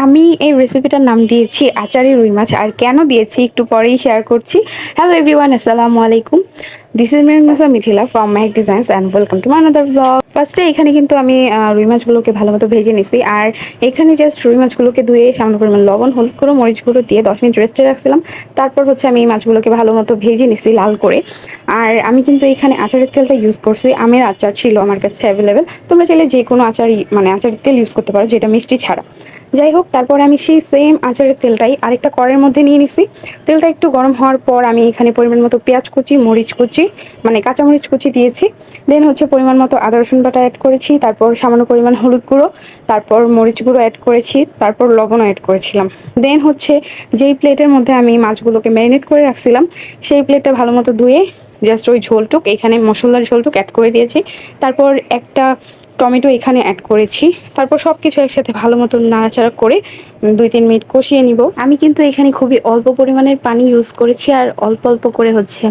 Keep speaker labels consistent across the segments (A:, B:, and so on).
A: আমি এই রেসিপিটার নাম দিয়েছি আচারি রুই মাছ। আর কেন দিয়েছি একটু পরেই শেয়ার করছি। হ্যালো এভরিওয়ান, আসসালামু আলাইকুম। This is Miranusa Mithila from Mehek designs and welcome to my another blog. ফার্স্টে এখানে কিন্তু আমি রুই মাছগুলোকে ভালো মতো ভেজে নিছি। আর এখানে জাস্ট রুই মাছগুলোকে ধুয়ে সামান্য পরিমাণ লবণ, হলুদ গুঁড়ো, মরিচ গুঁড়ো দিয়ে 10 মিনিট রেস্টে রাখছিলাম। তারপর হচ্ছে আমি এই মাছগুলোকে ভালো মতো ভেজে নিছি লাল করে। আর আমি কিন্তু এখানে আচারের তেলটা ইউজ করছি। আমের আচার ছিল আমার কাছে অ্যাভেলেবেল। তোমরা চাইলে যে কোনো আচারই মানে আচারের তেল ইউজ করতে পারো, যেটা মিষ্টি ছাড়া। যাই হোক, তারপর আমি সেই সেম আচারের তেলটাই আরেকটা কড়াইয়ের মধ্যে নিয়ে নিছি। তেলটা একটু গরম হওয়ার পর আমি এখানে পরিমাণ মতো পেঁয়াজ কুচি, মরিচ কুচি মানে কাঁচামরিচ কুচি দিয়েছি। দেন হচ্ছে পরিমাণ মতো আদা রসুন বাটা অ্যাড করেছি। তারপর সামান্য পরিমাণ হলুদ গুঁড়ো, তারপর মরিচ গুঁড়ো অ্যাড করেছি, তারপর লবণও অ্যাড করেছিলাম। দেন হচ্ছে যেই প্লেটের মধ্যে আমি মাছগুলোকে ম্যারিনেট করে রাখছিলাম, সেই প্লেটটা ভালো মতো ধুয়ে জাস্ট ওই ঝোলটুক এখানে মশলার ঝোলটুক অ্যাড করে দিয়েছি। তারপর একটা টমেটো এখানে অ্যাড করেছি। তারপর সব কিছু একসাথে ভালো মতো নাড়াচাড়া করে 2-3 মিনিট কষিয়ে নিব। আমি কিন্তু এখানে খুবই অল্প পরিমাণের পানি ইউজ করেছি আর অল্প অল্প করে হচ্ছে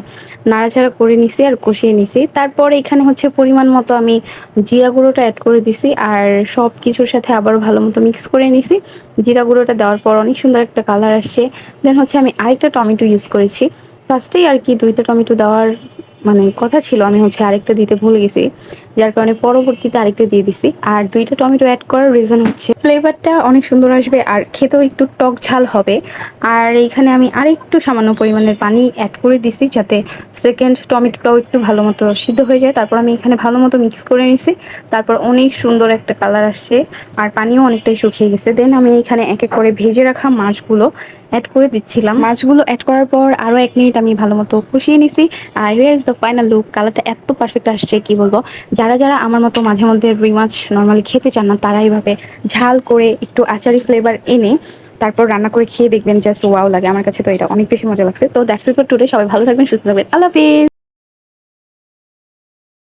A: নাড়াচাড়া করে নিছি আর কষিয়ে নিছি। তারপর এখানে হচ্ছে পরিমাণ মতো আমি জিরা গুঁড়োটা অ্যাড করে দিছি আর সব কিছুর সাথে আবার ভালো মতো মিক্স করে নিছি। জিরা গুঁড়োটা দেওয়ার পর অনেক সুন্দর একটা কালার আসছে। দেন হচ্ছে আমি আরেকটা টমেটো ইউজ করেছি। ফার্স্টেই আর কি 2টা টমেটো দেওয়ার মানে কথা ছিল, আমি হচ্ছে আরেকটা দিতে ভুলে গেছি, যার কারণে পরবর্তীতে আরেকটা দিয়ে দিছি। আর 2টা টমেটো অ্যাড করার রিজন হচ্ছে ফ্লেভারটা অনেক সুন্দর আসবে আর খেতেও একটু টক ঝাল হবে। আর এইখানে আমি আরেকটু সামান্য পরিমাণের পানি অ্যাড করে দিছি, যাতে সেকেন্ড টমেটোটাও একটু ভালো মতো সিদ্ধ হয়ে যায়। তারপর আমি এখানে ভালো মতো মিক্স করে নিছি। তারপর অনেক সুন্দর একটা কালার আসছে আর পানিও অনেকটাই শুকিয়ে গেছে। দেন আমি এখানে এক এক করে ভেজে রাখা মাছগুলো অ্যাড করে দিচ্ছিলাম। মাছগুলো অ্যাড করার পর আরও 1 মিনিট আমি ভালো মতো কষিয়ে নিছি। আর here is the final look. কালারটা এত পারফেক্ট আসছে কি বলবো। যারা যারা আমার মতো মাঝে মধ্যে রুই মাছ নর্মালি খেতে চান না, তারা এইভাবে ঝাল করে একটু আচারি ফ্লেভার এনে তারপর রান্না করে খেয়ে দেখবেন, জাস্ট ওয়াও লাগে। আমার কাছে তো এটা অনেক বেশি মজা লাগছে। তো দ্যাটস ইট ফর টুডে। সবাই ভালো থাকবেন, সুস্থ থাকবেন। আল্লাহ হাফিজ।